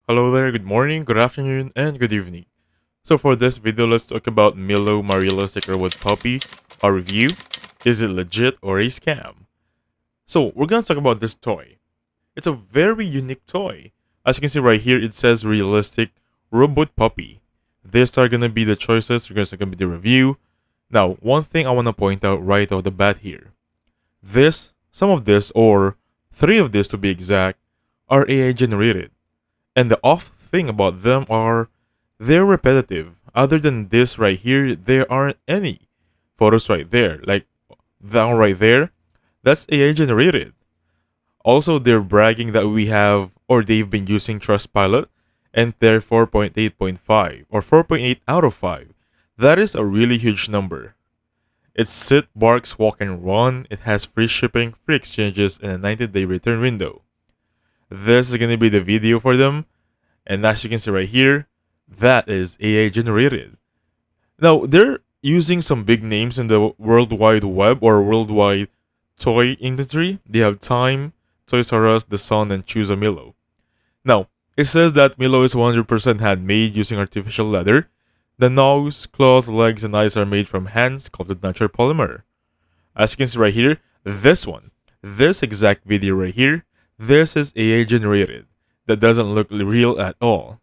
Hello there, good morning, good afternoon, and good evening. So for this video, let's talk about Milow Realistic Robot Puppy, a review. Is it legit or a scam? So we're gonna talk about this toy. It's a very unique toy. As you can see right here, it says Realistic Robot Puppy. These are gonna be the choices, gonna be the review. Now, one thing I wanna point out right off the bat here. Some of this, or three of this to be exact, are AI generated. And the off thing about them are they're repetitive. Other than this right here, there aren't any photos right there. Like that one right there, that's AI generated. Also, they're bragging that we have or they've been using Trustpilot and they're 4.8.5 or 4.8 out of 5. That is a really huge number. It's sit, barks, walk, and run. It has free shipping, free exchanges, and a 90-day return window. This is going to be the video for them. And as you can see right here, that is AI generated. Now, they're using some big names in the World Wide Web or worldwide toy industry. They have Time, Toys R Us, The Sun, and Choose a Milow. Now, it says that Milow is 100% handmade using artificial leather. The nose, claws, legs, and eyes are made from hand sculpted natural polymer. As you can see right here, this exact video right here, this is AI generated. That doesn't look real at all.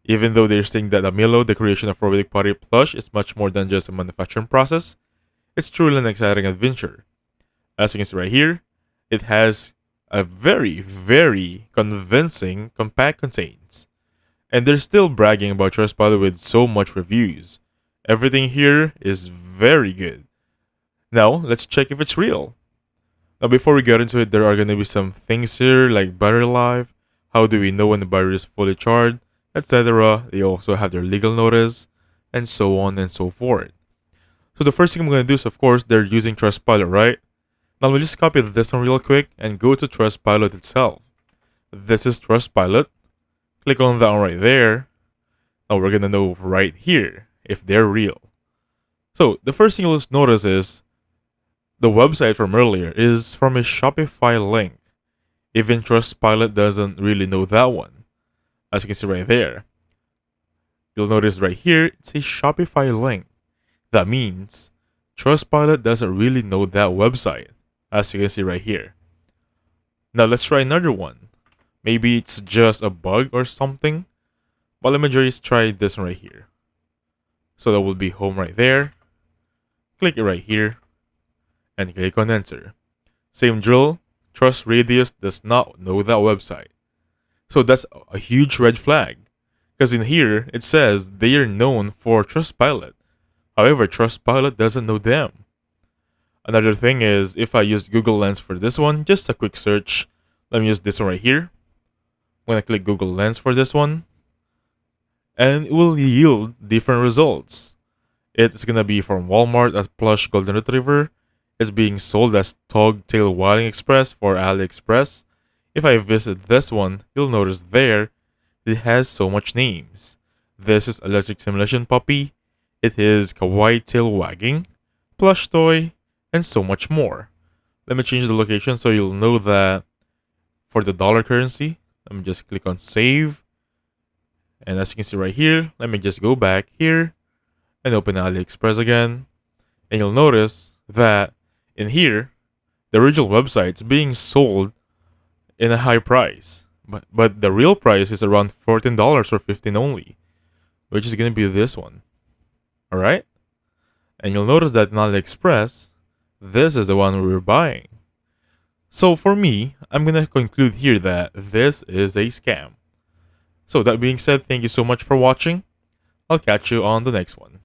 Even though they're saying that the Milow, the creation of robotic potty plush, is much more than just a manufacturing process, it's truly an exciting adventure. As you can see right here, it has a very, very convincing compact contains. And they're still bragging about Trustpilot with so much reviews. Everything here is very good. Now, let's check if it's real. Now, before we get into it, there are going to be some things here like battery life, how do we know when the battery is fully charged, etc. They also have their legal notice, and so on and so forth. So the first thing I'm going to do is, of course, they're using Trustpilot, right? Now, we'll just copy this one real quick and go to Trustpilot itself. This is Trustpilot. Click on that one right there. Now we're going to know right here if they're real. So the first thing you'll notice is the website from earlier is from a Shopify link. Even Trustpilot doesn't really know that one. As you can see right there. You'll notice right here, it's a Shopify link. That means Trustpilot doesn't really know that website. As you can see right here. Now let's try another one. Maybe it's just a bug or something. But let me just try this one right here. So that will be home right there. Click it right here. And click on enter. Same drill. Trust Radius does not know that website. So that's a huge red flag. Because in here, it says they are known for Trustpilot. However, Trustpilot doesn't know them. Another thing is, if I use Google Lens for this one, just a quick search. Let me use this one right here. I'm going to click Google Lens for this one. And it will yield different results. It's going to be from Walmart as plush golden retriever. It's being sold as Tog Tail Wilding Express for AliExpress. If I visit this one, you'll notice there it has so much names. This is Electric Simulation Puppy. It is Kawaii Tail Wagging, Plush Toy, and so much more. Let me change the location so you'll know that for the dollar currency. Let me just click on save. And as you can see right here, let me just go back here and open AliExpress again. And you'll notice that in here, the original website's being sold in a high price. But the real price is around $14 or $15 only. Which is going to be this one. Alright? And you'll notice that in AliExpress, this is the one we were buying. So for me, I'm going to conclude here that this is a scam. So that being said, thank you so much for watching. I'll catch you on the next one.